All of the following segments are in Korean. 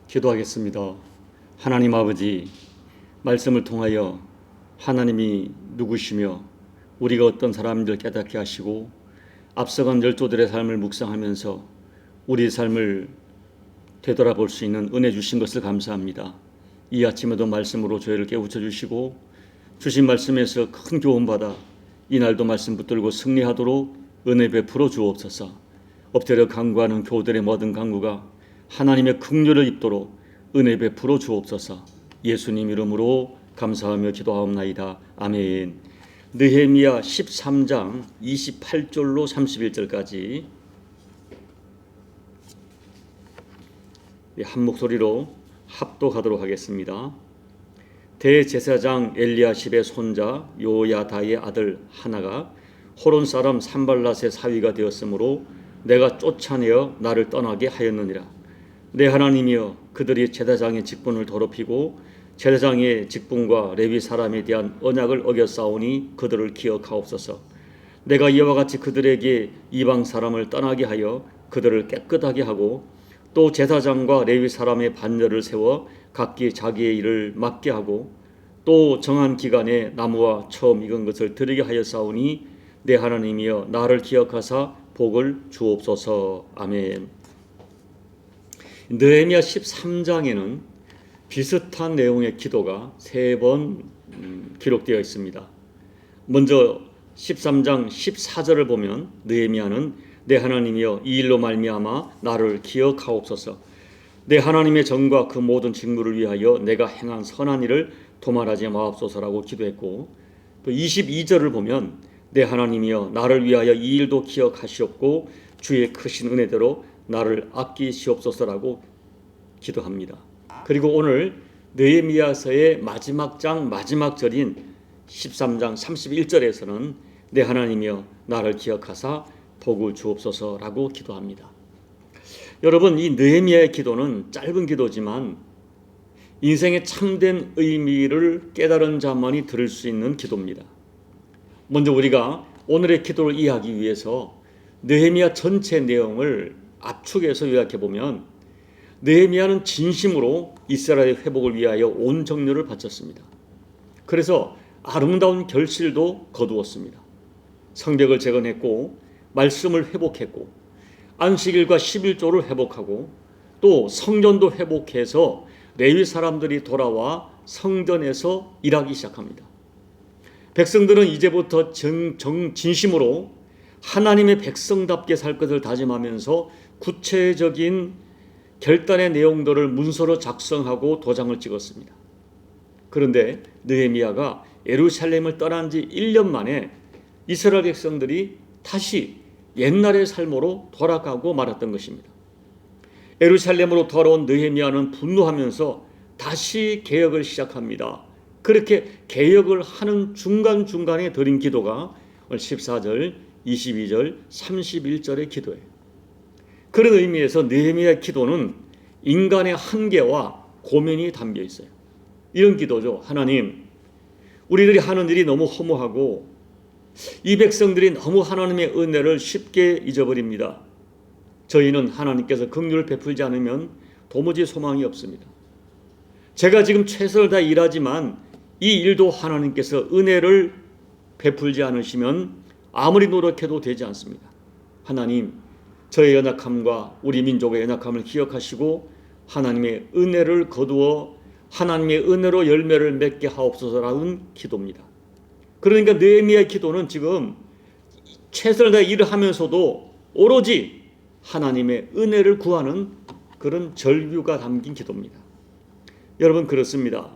기도하겠습니다. 하나님 아버지, 말씀을 통하여 하나님이 누구시며 우리가 어떤 사람인지를 깨닫게 하시고 앞서간 열조들의 삶을 묵상하면서 우리 삶을 되돌아볼 수 있는 은혜 주신 것을 감사합니다. 이 아침에도 말씀으로 저희를 깨우쳐 주시고 주신 말씀에서 큰 교훈받아 이날도 말씀 붙들고 승리하도록 은혜 베풀어 주옵소서. 엎드려 간구하는 교들의 모든 간구가 하나님의 긍휼을 입도록 은혜 베풀어 주옵소서. 예수님 이름으로 감사하며 기도하옵나이다. 아멘. 느헤미야 13장 28절로 31절까지 한 목소리로 합독하도록 하겠습니다. 대제사장 엘리야십의 손자 요야다의 아들 하나가 호론 사람 산발랏의 사위가 되었으므로 내가 쫓아내어 나를 떠나게 하였느니라. 내 하나님이여, 그들이 제사장의 직분을 더럽히고 제사장의 직분과 레위 사람에 대한 언약을 어겼사오니 그들을 기억하옵소서. 내가 이와 같이 그들에게 이방 사람을 떠나게 하여 그들을 깨끗하게 하고 또 제사장과 레위 사람의 반열을 세워 각기 자기의 일을 맡게 하고 또 정한 기간에 나무와 처음 익은 것을 드리게 하였사오니 내 하나님이여, 나를 기억하사 복을 주옵소서. 아멘. 느헤미야 13장에는 비슷한 내용의 기도가 3번 기록되어 있습니다. 먼저 13장 14절을 보면 느헤미야는 내 하나님이여, 이 일로 말미암아 나를 기억하옵소서. 내 하나님의 전과 그 모든 직무를 위하여 내가 행한 선한 일을 도말하지 마옵소서라고 기도했고, 또 22절을 보면 내 하나님이여, 나를 위하여 이 일도 기억하시옵고 주의 크신 은혜대로 나를 아끼시옵소서라고 기도합니다. 그리고 오늘 느헤미야서의 마지막 장 마지막 절인 13장 31절에서는 내 하나님이여, 나를 기억하사 복을 주옵소서라고 기도합니다. 여러분, 이 느헤미야의 기도는 짧은 기도지만 인생의 참된 의미를 깨달은 자만이 들을 수 있는 기도입니다. 먼저 우리가 오늘의 기도를 이해하기 위해서 느헤미야 전체 내용을 압축해서 요약해 보면, 느헤미야는 진심으로 이스라엘의 회복을 위하여 온 정열을 바쳤습니다. 그래서 아름다운 결실도 거두었습니다. 성벽을 재건했고 말씀을 회복했고 안식일과 11조를 회복하고 또 성전도 회복해서 레위 사람들이 돌아와 성전에서 일하기 시작합니다. 백성들은 이제부터 진심으로 하나님의 백성답게 살 것을 다짐하면서 구체적인 결단의 내용들을 문서로 작성하고 도장을 찍었습니다. 그런데 느헤미야가 예루살렘을 떠난 지 1년 만에 이스라엘 백성들이 다시 옛날의 삶으로 돌아가고 말았던 것입니다. 예루살렘으로 돌아온 느헤미야는 분노하면서 다시 개혁을 시작합니다. 그렇게 개혁을 하는 중간중간에 드린 기도가 14절, 22절, 31절의 기도예요. 그런 의미에서 느헤미야의 기도는 인간의 한계와 고민이 담겨 있어요. 이런 기도죠. 하나님, 우리들이 하는 일이 너무 허무하고 이 백성들이 너무 하나님의 은혜를 쉽게 잊어버립니다. 저희는 하나님께서 긍휼을 베풀지 않으면 도무지 소망이 없습니다. 제가 지금 최선을 다해 일하지만 이 일도 하나님께서 은혜를 베풀지 않으시면 아무리 노력해도 되지 않습니다. 하나님, 저의 연약함과 우리 민족의 연약함을 기억하시고 하나님의 은혜를 거두어 하나님의 은혜로 열매를 맺게 하옵소서라는 기도입니다. 그러니까 느헤미야의 기도는 지금 최선을 다해 일을 하면서도 오로지 하나님의 은혜를 구하는 그런 절규가 담긴 기도입니다. 여러분, 그렇습니다.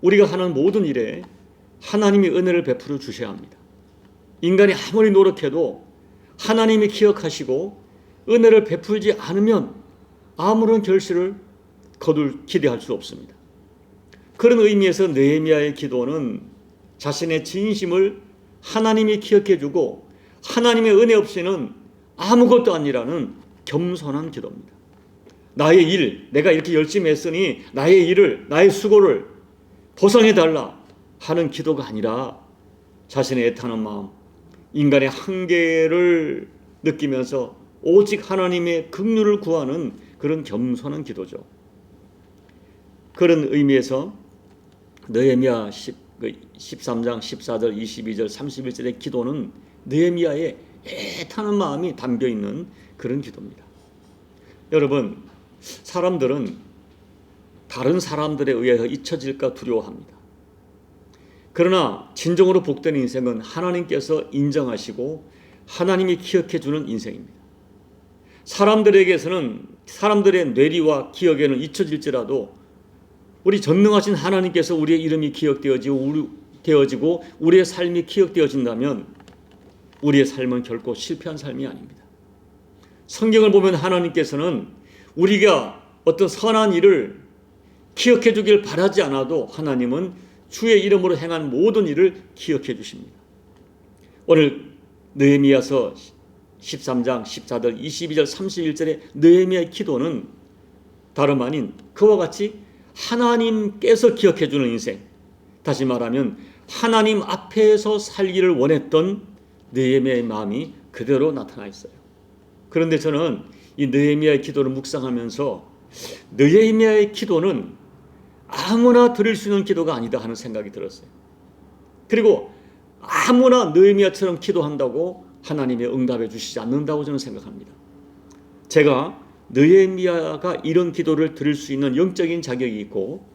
우리가 하는 모든 일에 하나님의 은혜를 베풀어 주셔야 합니다. 인간이 아무리 노력해도 하나님이 기억하시고 은혜를 베풀지 않으면 아무런 결실을 거둘 기대할 수 없습니다. 그런 의미에서 느헤미야의 기도는 자신의 진심을 하나님이 기억해 주고 하나님의 은혜 없이는 아무것도 아니라는 겸손한 기도입니다. 나의 일, 내가 이렇게 열심히 했으니 나의 일을, 나의 수고를 보상해달라 하는 기도가 아니라 자신의 애타는 마음, 인간의 한계를 느끼면서 오직 하나님의 긍휼을 구하는 그런 겸손한 기도죠. 그런 의미에서 느헤미야 13장 14절 22절 31절의 기도는 느헤미야의 애타는 마음이 담겨있는 그런 기도입니다. 여러분, 사람들은 다른 사람들에 의해서 잊혀질까 두려워합니다. 그러나 진정으로 복된 인생은 하나님께서 인정하시고 하나님이 기억해 주는 인생입니다. 사람들에게서는 사람들의 뇌리와 기억에는 잊혀질지라도 우리 전능하신 하나님께서 우리의 이름이 기억되어지고 우리의 삶이 기억되어진다면 우리의 삶은 결코 실패한 삶이 아닙니다. 성경을 보면 하나님께서는 우리가 어떤 선한 일을 기억해 주길 바라지 않아도 하나님은 주의 이름으로 행한 모든 일을 기억해 주십니다. 오늘 느헤미야서 13장 14절 22절 31절의 느헤미야의 기도는 다름 아닌 그와 같이 하나님께서 기억해 주는 인생, 다시 말하면 하나님 앞에서 살기를 원했던 느헤미야의 마음이 그대로 나타나 있어요. 그런데 저는 이 느헤미야의 기도를 묵상하면서 느헤미야의 기도는 아무나 드릴 수 있는 기도가 아니다 하는 생각이 들었어요. 그리고 아무나 느헤미야처럼 기도한다고 하나님이 응답해 주시지 않는다고 저는 생각합니다. 제가 느헤미야가 이런 기도를 드릴 수 있는 영적인 자격이 있고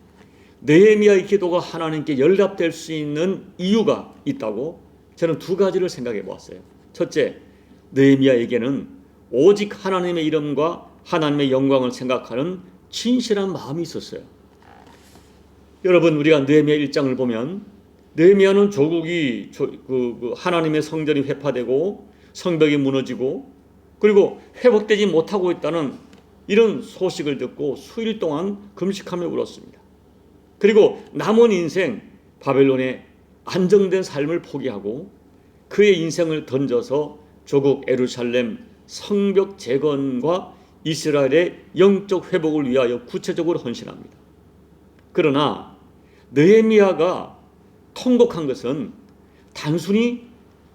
느헤미야의 기도가 하나님께 연락될 수 있는 이유가 있다고 저는 두 가지를 생각해 보았어요. 첫째, 느헤미야에게는 오직 하나님의 이름과 하나님의 영광을 생각하는 진실한 마음이 있었어요. 여러분, 우리가 느헤미야 1장을 보면 느헤미야는 조국이 하나님의 성전이 회파되고 성벽이 무너지고 그리고 회복되지 못하고 있다는 이런 소식을 듣고 수일 동안 금식하며 울었습니다. 그리고 남은 인생 바벨론의 안정된 삶을 포기하고 그의 인생을 던져서 조국 예루살렘 성벽 재건과 이스라엘의 영적 회복을 위하여 구체적으로 헌신합니다. 그러나 느헤미야가 통곡한 것은 단순히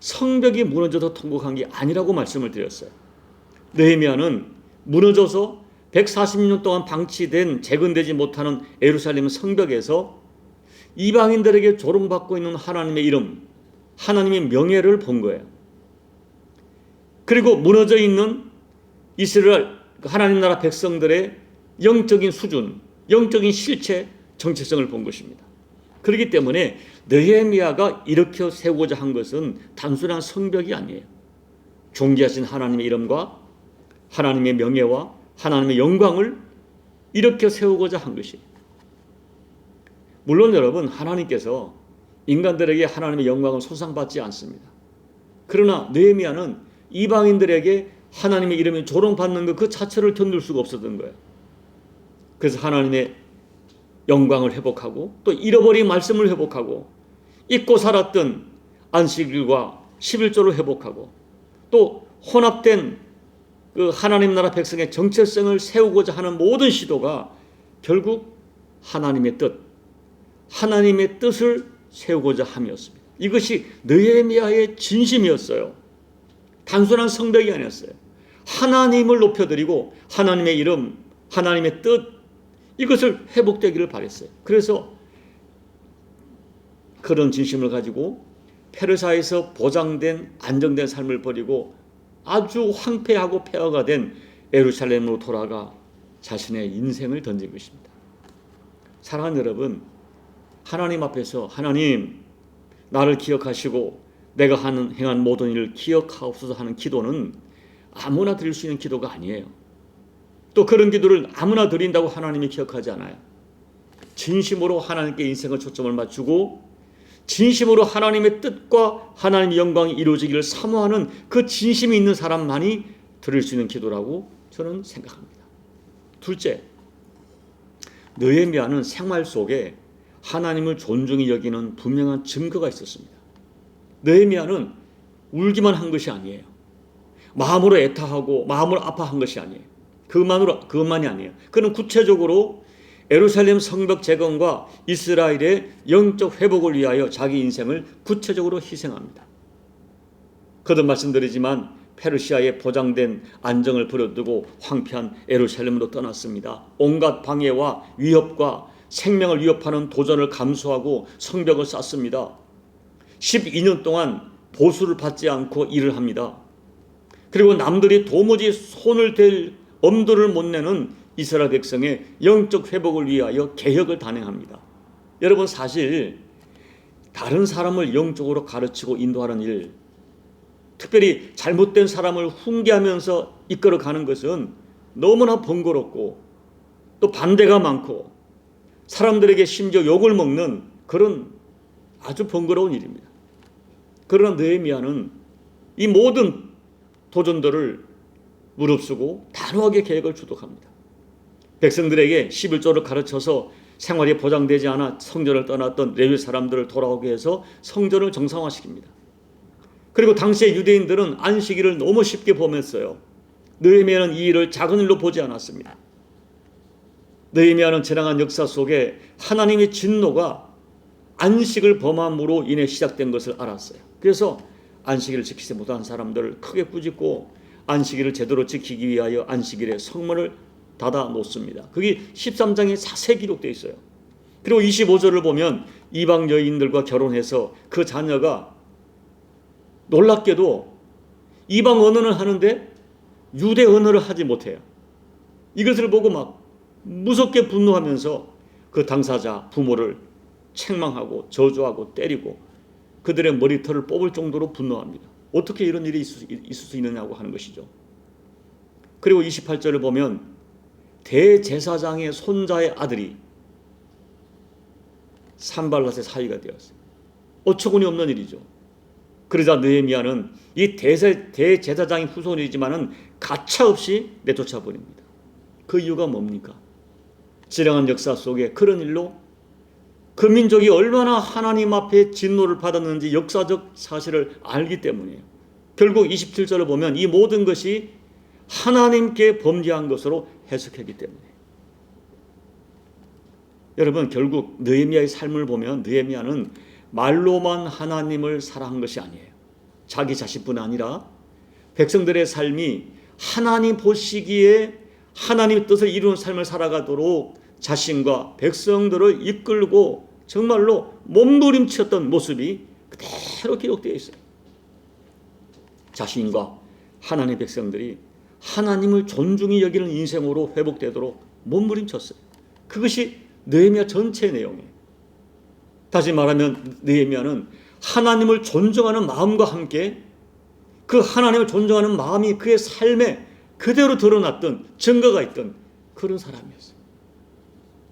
성벽이 무너져서 통곡한 게 아니라고 말씀을 드렸어요. 느헤미야는 무너져서 140년 동안 방치된 재건되지 못하는 예루살렘 성벽에서 이방인들에게 조롱받고 있는 하나님의 이름, 하나님의 명예를 본 거예요. 그리고 무너져 있는 이스라엘 하나님 나라 백성들의 영적인 수준, 영적인 실체, 정체성을 본 것입니다. 그렇기 때문에 느헤미야가 이렇게 세우고자 한 것은 단순한 성벽이 아니에요. 존귀하신 하나님의 이름과 하나님의 명예와 하나님의 영광을 이렇게 세우고자 한 것이에요. 물론 여러분, 하나님께서 인간들에게 하나님의 영광을 손상받지 않습니다. 그러나 느헤미야는 이방인들에게 하나님의 이름이 조롱받는 것 그 자체를 견딜 수가 없었던 거예요. 그래서 하나님의 영광을 회복하고 또 잃어버린 말씀을 회복하고 잊고 살았던 안식일과 11조를 회복하고 또 혼합된 그 하나님 나라 백성의 정체성을 세우고자 하는 모든 시도가 결국 하나님의 뜻을 세우고자 함이었습니다. 이것이 느헤미야의 진심이었어요. 단순한 성벽이 아니었어요. 하나님을 높여드리고 하나님의 이름, 하나님의 뜻, 이것을 회복되기를 바랬어요. 그래서 그런 진심을 가지고 페르사에서 보장된 안정된 삶을 버리고 아주 황폐하고 폐허가 된 예루살렘으로 돌아가 자신의 인생을 던진 것입니다. 사랑하는 여러분, 하나님 앞에서 하나님 나를 기억하시고 내가 행한 모든 일을 기억하옵소서 하는 기도는 아무나 드릴 수 있는 기도가 아니에요. 또 그런 기도를 아무나 드린다고 하나님이 기억하지 않아요. 진심으로 하나님께 인생을 초점을 맞추고 진심으로 하나님의 뜻과 하나님의 영광이 이루어지기를 사모하는 그 진심이 있는 사람만이 드릴 수 있는 기도라고 저는 생각합니다. 둘째, 느헤미야는 생활 속에 하나님을 존중히 여기는 분명한 증거가 있었습니다. 느헤미야는 울기만 한 것이 아니에요. 마음으로 애타하고 마음으로 아파한 것이 아니에요. 그것만이 아니에요. 그는 구체적으로 예루살렘 성벽 재건과 이스라엘의 영적 회복을 위하여 자기 인생을 구체적으로 희생합니다. 거듭 말씀드리지만 페르시아의 보장된 안정을 버려두고 황폐한 예루살렘으로 떠났습니다. 온갖 방해와 위협과 생명을 위협하는 도전을 감수하고 성벽을 쌓습니다. 12년 동안 보수를 받지 않고 일을 합니다. 그리고 남들이 도무지 손을 댈 엄두를 못 내는 이스라엘 백성의 영적 회복을 위하여 개혁을 단행합니다. 여러분, 사실 다른 사람을 영적으로 가르치고 인도하는 일, 특별히 잘못된 사람을 훈계하면서 이끌어가는 것은 너무나 번거롭고 또 반대가 많고 사람들에게 심지어 욕을 먹는 그런 아주 번거로운 일입니다. 그러나 느헤미야는 이 모든 도전들을 무릅쓰고 단호하게 계획을 주도합니다. 백성들에게 11조를 가르쳐서 생활이 보장되지 않아 성전을 떠났던 레위 사람들을 돌아오게 해서 성전을 정상화시킵니다. 그리고 당시의 유대인들은 안식일을 너무 쉽게 범했어요. 느헤미야는 이 일을 작은 일로 보지 않았습니다. 느헤미야는 지나간 역사 속에 하나님의 진노가 안식을 범함으로 인해 시작된 것을 알았어요. 그래서 안식일을 지키지 못한 사람들을 크게 꾸짖고 안식일을 제대로 지키기 위하여 안식일에 성문을 닫아 놓습니다. 그게 13장에 자세히 기록되어 있어요. 그리고 25절을 보면 이방 여인들과 결혼해서 그 자녀가 놀랍게도 이방 언어는 하는데 유대 언어를 하지 못해요. 이것을 보고 막 무섭게 분노하면서 그 당사자 부모를 책망하고 저주하고 때리고 그들의 머리털을 뽑을 정도로 분노합니다. 어떻게 이런 일이 있을 수 있느냐고 하는 것이죠. 그리고 28절을 보면 대제사장의 손자의 아들이 산발랏의 사위가 되었어요. 어처구니 없는 일이죠. 그러자 느헤미야는 이 대제사장의 후손이지만은 가차없이 내쫓아 버립니다. 그 이유가 뭡니까? 지나간 역사 속에 그런 일로 그 민족이 얼마나 하나님 앞에 진노를 받았는지 역사적 사실을 알기 때문이에요. 결국 27절을 보면 이 모든 것이 하나님께 범죄한 것으로 해석하기 때문에. 여러분, 결국 느헤미야의 삶을 보면 느헤미야는 말로만 하나님을 사랑한 것이 아니에요. 자기 자신뿐 아니라 백성들의 삶이 하나님 보시기에 하나님의 뜻을 이루는 삶을 살아가도록 자신과 백성들을 이끌고 정말로 몸부림쳤던 모습이 그대로 기록되어 있어요. 자신과 하나님의 백성들이 하나님을 존중히 여기는 인생으로 회복되도록 몸부림쳤어요. 그것이 느헤미야 전체의 내용이에요. 다시 말하면 느헤미야는 하나님을 존중하는 마음과 함께 그 하나님을 존중하는 마음이 그의 삶에 그대로 드러났던 증거가 있던 그런 사람이었어요.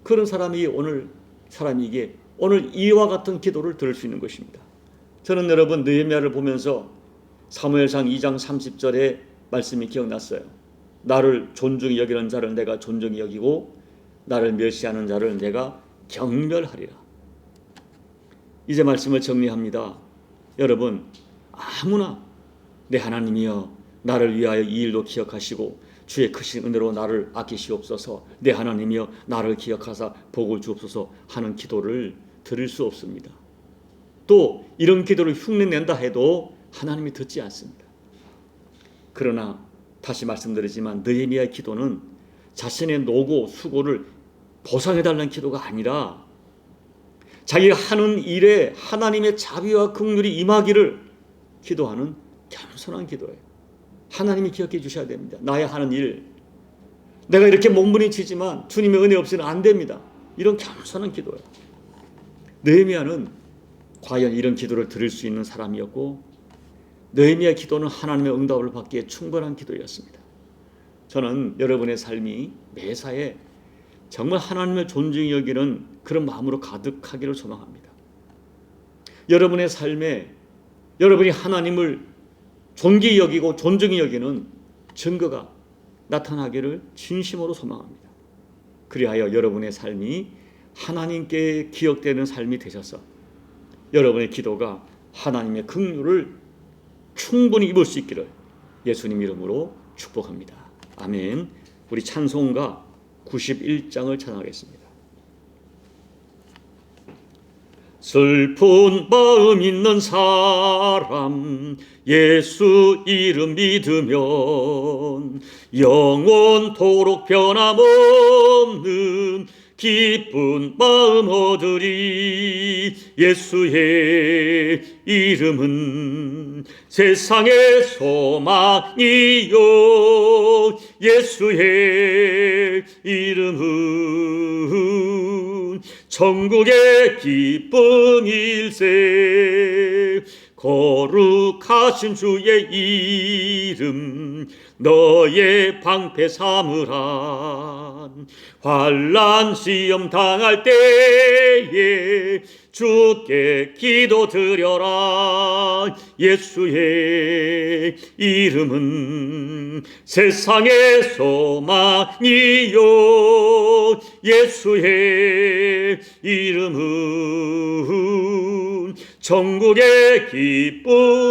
그런 사람이 오늘 사람이기에 오늘 이와 같은 기도를 들을 수 있는 것입니다. 저는 여러분 느헤미야를 보면서 사무엘상 2장 30절의 말씀이 기억났어요. 나를 존중히 여기는 자를 내가 존중히 여기고 나를 멸시하는 자를 내가 경멸하리라. 이제 말씀을 정리합니다. 여러분, 아무나 내 하나님이여 나를 위하여 이 일도 기억하시고 주의 크신 은혜로 나를 아끼시옵소서, 내 하나님이여 나를 기억하사 복을 주옵소서 하는 기도를 들을 수 없습니다. 또 이런 기도를 흉내낸다 해도 하나님이 듣지 않습니다. 그러나 다시 말씀드리지만 느헤미야의 기도는 자신의 노고 수고를 보상해달라는 기도가 아니라 자기가 하는 일에 하나님의 자비와 긍휼이 임하기를 기도하는 겸손한 기도예요. 하나님이 기억해 주셔야 됩니다. 나의 하는 일, 내가 이렇게 몸부림치지만 주님의 은혜 없이는 안 됩니다. 이런 겸손한 기도예요. 느헤미야는 과연 이런 기도를 드릴 수 있는 사람이었고 느헤미야의 기도는 하나님의 응답을 받기에 충분한 기도였습니다. 저는 여러분의 삶이 매사에 정말 하나님을 존중히 여기는 그런 마음으로 가득하기를 소망합니다. 여러분의 삶에 여러분이 하나님을 존귀히 여기고 존중히 여기는 증거가 나타나기를 진심으로 소망합니다. 그리하여 여러분의 삶이 하나님께 기억되는 삶이 되셔서 여러분의 기도가 하나님의 긍휼을 충분히 입을 수 있기를 예수님 이름으로 축복합니다. 아멘. 우리 찬송가 91장을 찬양하겠습니다. 슬픈 마음 있는 사람 예수 이름 믿으면 영원토록 변함없는 기쁜 마음 얻으리. 예수의 이름은 세상의 소망이요, 예수의 이름은 천국의 기쁨일세. 거룩하신 주의 이름 너의 방패 삼으라. 환난 시험 당할 때에 주께 기도드려라. 예수의 이름은 세상의 소망이요, 예수의 이름은 천국의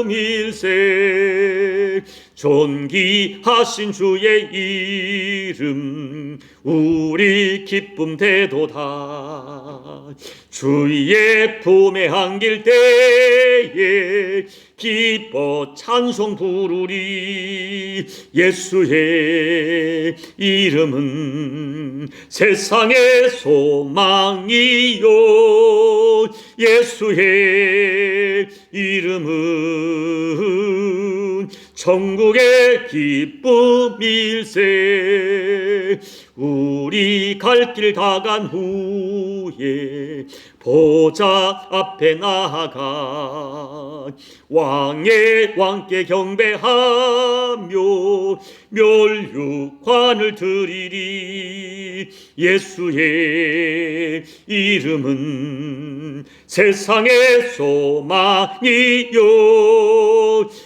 기쁨일세. 존귀하신 주의 이름 우리 기쁨 되도다. 주의 품에 안길 때에 기뻐 찬송 부르리. 예수의 이름은 세상의 소망이요, 예수의 이름은 천국의 기쁨일세. 우리 갈 길 다 간 후에 보좌 앞에 나아가 왕의 왕께 경배하며 멸류관을 드리리. 예수의 이름은 세상의 소망이요,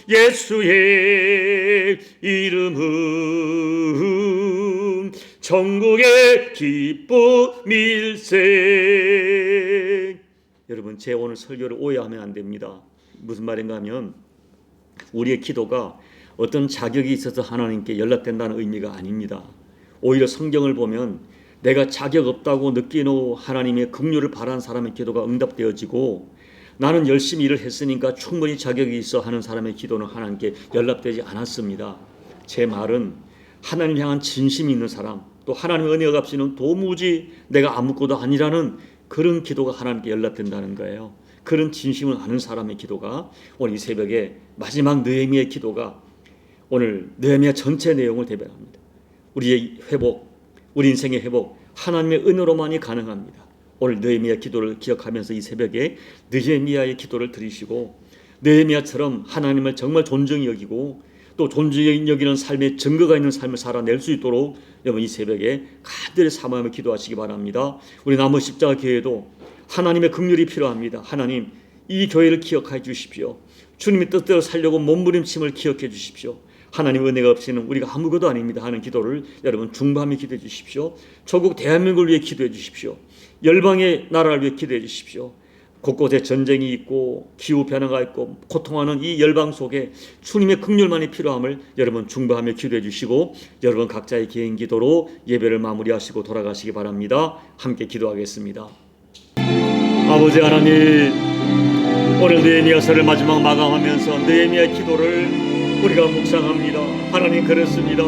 예수의 이름은 천국의 기쁨일세. 여러분, 제 오늘 설교를 오해하면 안 됩니다. 무슨 말인가 하면 우리의 기도가 어떤 자격이 있어서 하나님께 연락된다는 의미가 아닙니다. 오히려 성경을 보면 내가 자격 없다고 느끼는 하나님의 긍휼을 바라는 사람의 기도가 응답되어지고, 나는 열심히 일을 했으니까 충분히 자격이 있어 하는 사람의 기도는 하나님께 연락되지 않았습니다. 제 말은 하나님 향한 진심이 있는 사람, 또 하나님의 은혜가 값이는 도무지 내가 아무것도 아니라는 그런 기도가 하나님께 연락된다는 거예요. 그런 진심을 아는 사람의 기도가 오늘 이 새벽에 마지막 느헤미야의 기도가 오늘 느헤미야 전체 내용을 대변합니다. 우리의 회복, 우리 인생의 회복, 하나님의 은혜로만이 가능합니다. 오늘 느헤미야 기도를 기억하면서 이 새벽에 느헤미야의 기도를 들으시고, 느헤미야처럼 하나님을 정말 존중히 여기고 또 존중히 여기는 삶의 증거가 있는 삶을 살아낼 수 있도록 여러분 이 새벽에 간절히 사모하며 기도하시기 바랍니다. 우리 남은 십자가 교회도 하나님의 긍휼이 필요합니다. 하나님, 이 교회를 기억해 주십시오. 주님의 뜻대로 살려고 몸부림침을 기억해 주십시오. 하나님 은혜가 없이는 우리가 아무것도 아닙니다 하는 기도를 여러분 중보하며 기도해 주십시오. 조국 대한민국을 위해 기도해 주십시오. 열방의 나라를 위해 기도해 주십시오. 곳곳에 전쟁이 있고 기후변화가 있고 고통하는 이 열방 속에 주님의 긍휼만이 필요함을 여러분 중보하며 기도해 주시고, 여러분 각자의 개인 기도로 예배를 마무리하시고 돌아가시기 바랍니다. 함께 기도하겠습니다. 아버지 하나님, 오늘 느헤미야서를 마지막 마감하면서 느헤미야의 기도를 우리가 묵상합니다. 하나님, 그렇습니다.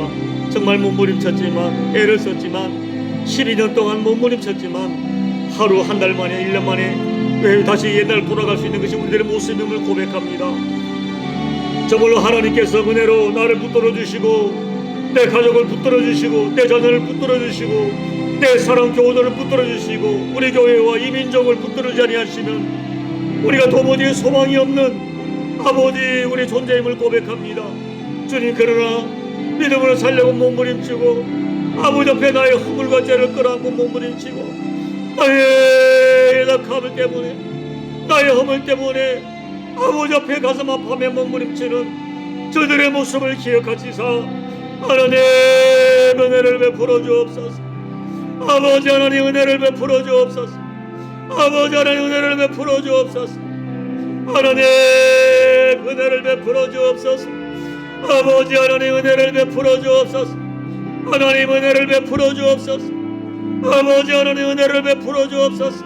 정말 몸부림쳤지만, 애를 썼지만, 12년 동안 몸부림쳤지만 하루 한 달 만에 1년 만에 왜 다시 옛날 돌아갈 수 있는 것이 우리들의 모습임을 고백합니다. 정말로 하나님께서 은혜로 나를 붙들어 주시고, 내 가족을 붙들어 주시고, 내 자녀를 붙들어 주시고, 내 사랑 교우들을 붙들어 주시고, 우리 교회와 이 민족을 붙들지 아니하시면 우리가 도무지 소망이 없는 아버지 우리 존재임을 고백합니다. 주님, 그러나 믿음으로 살려고 몸부림치고 아버지 앞에 나의 허물과 죄를 끌어안고 몸부림치고 나의 약함을 때문에, 나의 허물 때문에 아버지 앞에 가슴 아파하며 몸부림치는 저들의 모습을 기억하시사 하나님 은혜를 베풀어 주옵소서. 아버지 하나님 은혜를 베풀어 주옵소서. 아버지 하나님 은혜를 베풀어 주옵소서. 하나님 은혜를 베풀어 주옵소서. 아버지 하나님 은혜를 베풀어 주옵소서. 하나님 은혜를 베풀어 주옵소서. 아버지 하나님 은혜를 베풀어 주옵소서.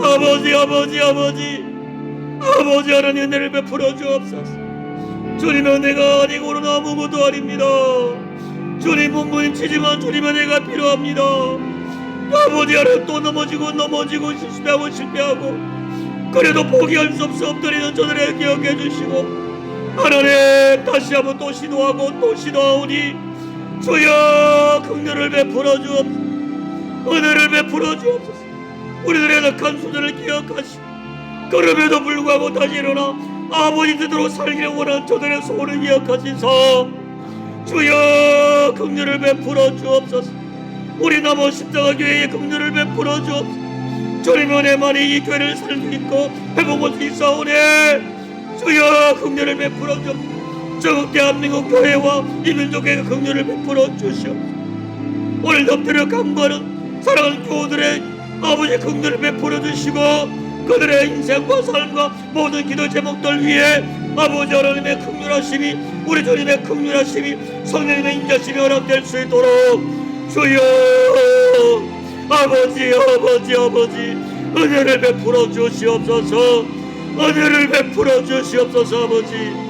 아버지 하나님 은혜를 베풀어 주옵소서. 주님의 은혜가 아니고는 아무것도 아닙니다. 주님 몸부림치지만 주님의 은혜가 필요합니다. 아버지 하나님 또 넘어지고 실패하고 그래도 포기할 수 없어 엎드리는 저들을 기억해 주시고 하나님 다시 한번 또 시도하고 또 시도하오니 주여 긍휼을 베풀어 주옵소서. 은혜를 베풀어 주옵소서. 우리들의 악한 소전을 기억하시고 그럼에도 불구하고 다시 일어나 아버지 뜻대로 살기를 원하는 저들의 소원을 기억하시사 주여 긍휼을 베풀어 주옵소서. 우리 남은 십자가 교회에 긍휼을 베풀어 주옵소서. 주님의 은혜만이 이 교회를 살 수 있고 회복할 수 있사오니 주여 긍휼을 베풀어 주옵소서. 전국 대한민국 교회와 이 민족에게 긍휼을 베풀어 주시옵소서. 오늘 엎드려 간구하는 사랑하는 교우들의 아버지 긍휼을 베풀어 주시고 그들의 인생과 삶과 모든 기도 제목들 위해 아버지 하나님의 긍휼하심이 우리 주님의 긍휼하심이 성령님의 인자심이 허락될 수 있도록 주여 아버지 은혜를 베풀어 주시옵소서. 은혜를 베풀어 주시옵소서. 아버지